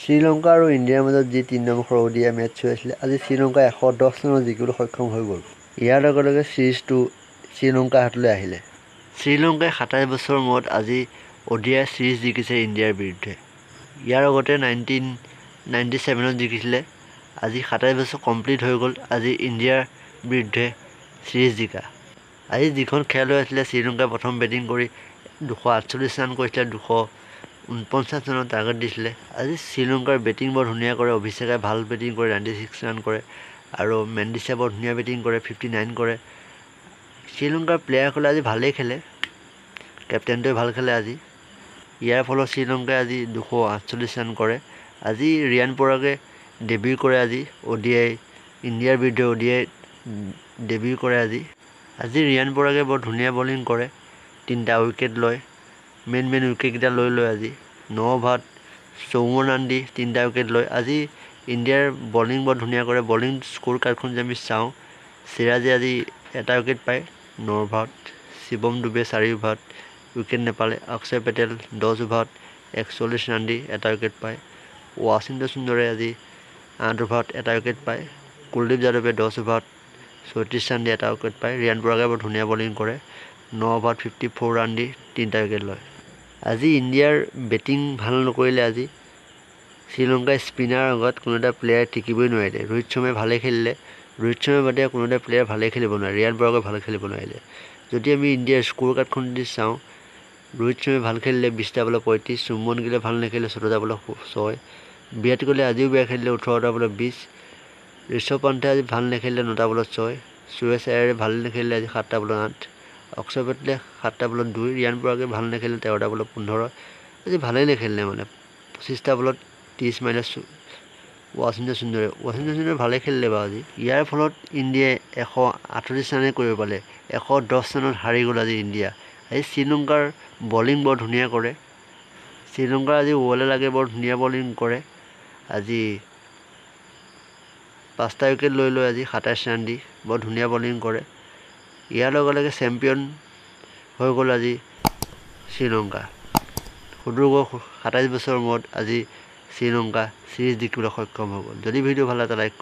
শ্ৰীলংকা আৰু ইণ্ডিয়াৰ মাজত যি ৩ নম্বৰ ODI মেটচ হৈ আছিলে, আজি শ্ৰীলংকা 110 ৰানত জিকিবলৈ সক্ষম হৈ গ'ল। ইয়াৰ লগে লগে চিৰিজটো শ্ৰীলংকাৰ হাতলৈ আহিলে। শ্ৰীলংকাই 27 বছৰৰ মূৰত আজি ODI চিৰিজ জিকিছে ইণ্ডিয়াৰ বিৰুদ্ধে। ইয়াৰ আগতে 1997ত জিকিছিলে। আজি 27 বছৰ কমপ্লিট হৈ গ'ল আজি ইণ্ডিয়াৰ বিৰুদ্ধে চিৰিজ জিকা। আজি যিখন খেল হৈ আছিলে, শ্ৰীলংকাই প্ৰথম বেটিং কৰি 248 ৰান কৰিছিলে, 249 ৰানৰ টাৰ্গেট দিছিলে। আজি শ্ৰীলংকাৰ বেটিং বৰ ধুনীয়া কৰে। অভিষেকে ভাল বেটিং কৰে, 96 ৰান কৰে আৰু মেণ্ডিছে বৰ ধুনীয়া বেটিং কৰে, 59 কৰে। শ্ৰীলংকাৰ প্লেয়াৰসকলে আজি ভালেই খেলে, কেপ্টেইনটোৱে ভাল খেলে আজি। ইয়াৰ ফলত শ্ৰীলংকাই আজি 248 ৰান কৰে। আজি ৰিয়ান পৰাগে ডেবিউ কৰে আজি ODI ইণ্ডিয়াৰ বিৰুদ্ধে ODI ডেবিউ কৰে আজি। আজি ৰিয়ান পৰাগে বৰ ধুনীয়া বলিং কৰে, 3টা উইকেট লয়, মেইন উইকেটকেইটা লৈ আজি 9 অভাৰত 54 ৰান দি 3টা উইকেট লয়। আজি ইণ্ডিয়াৰ বলিং বৰ ধুনীয়া কৰে। বলিং স্ক'ৰ কাৰ্ডখন যদি আমি চাওঁ, চিৰাজে আজি 1টা উইকেট পায় 9 অভাৰত, শিৱম ডুবে 4 অভাৰত উইকেট নাপালে, অক্ষৰ পেটেল 10 অভাৰত 41 ৰান দি 1টা উইকেট পায়, ৱাশ্বিংটন সুন্দৰে আজি 8 অভাৰত 1টা উইকেট পায়, কুলদীপ যাদৱে 10 অভাৰত 34 ৰান দি 1টা উইকেট পায়। ৰিয়ান পৰাগে বৰ ধুনীয়া বলিং কৰে, 9 অভাৰত 54 ৰান দি 3টা উইকেট লয়। আজি ইণ্ডিয়াৰ বেটিং ভাল নকৰিলে। আজি শ্ৰীলংকাৰ স্পিনাৰৰ আগত কোনো এটা প্লেয়াৰ টিকিবই নোৱাৰিলে। ৰোহিত শৰ্মাই ভালে খেলিলে, ৰোহিত শৰ্মাৰ বাদে কোনো এটা প্লেয়াৰ ভালে খেলিব নোৱাৰে, ৰিয়ান পৰাগে ভালে খেলিব নোৱাৰিলে। যদি আমি ইণ্ডিয়াৰ স্ক'ৰ কাৰ্ডখন যদি চাওঁ, ৰোহিত শৰ্মাই ভাল খেলিলে 20টা বলত 35, চুমন গিলে ভাল নেখেলিলে 14টা বলত 6, বিৰাট কোহলি আজিও বেয়া খেলিলে 18টা বলত 20, ঋষভ পন্থে আজি ভাল নেখেলিলে 9টা বলত 6, সুৰেশ আয়াৰে ভাল নেখেলিলে আজি 7টা বলত 8, অক্ষৰ পেটেলে 7টা বলত 2, ৰিয়ান পৰাগে ভাল নেখেলিলে 13টা বলত 15, আজি ভালেই নেখেলিলে মানে 25টা বলত 30 মাৰিলে ৱাশ্বিংটন সুন্দৰে ভালেই খেলিলে বাৰু আজি। ইয়াৰ ফলত ইণ্ডিয়াই 138 ৰানেই কৰিব পালে, 110 ৰানত হাৰি গ'ল আজি ইণ্ডিয়া। আজি শ্ৰীলংকাৰ বলিং বৰ ধুনীয়া কৰে, শ্ৰীলংকাৰ আজি ৱলে লাগে বৰ ধুনীয়া বলিং কৰে। আজি 5টা উইকেট লৈ আজি 27 ৰান দি বৰ ধুনীয়া বলিং কৰে। ইয়াৰ লগে লগে চেম্পিয়ন হৈ গ'ল আজি শ্ৰীলংকা। 27 বছৰৰ মূৰত আজি শ্ৰীলংকা চিৰিজ জিকিবলৈ সক্ষম হৈ গ'ল। যদি ভিডিঅ' ভাল লাগে লাইক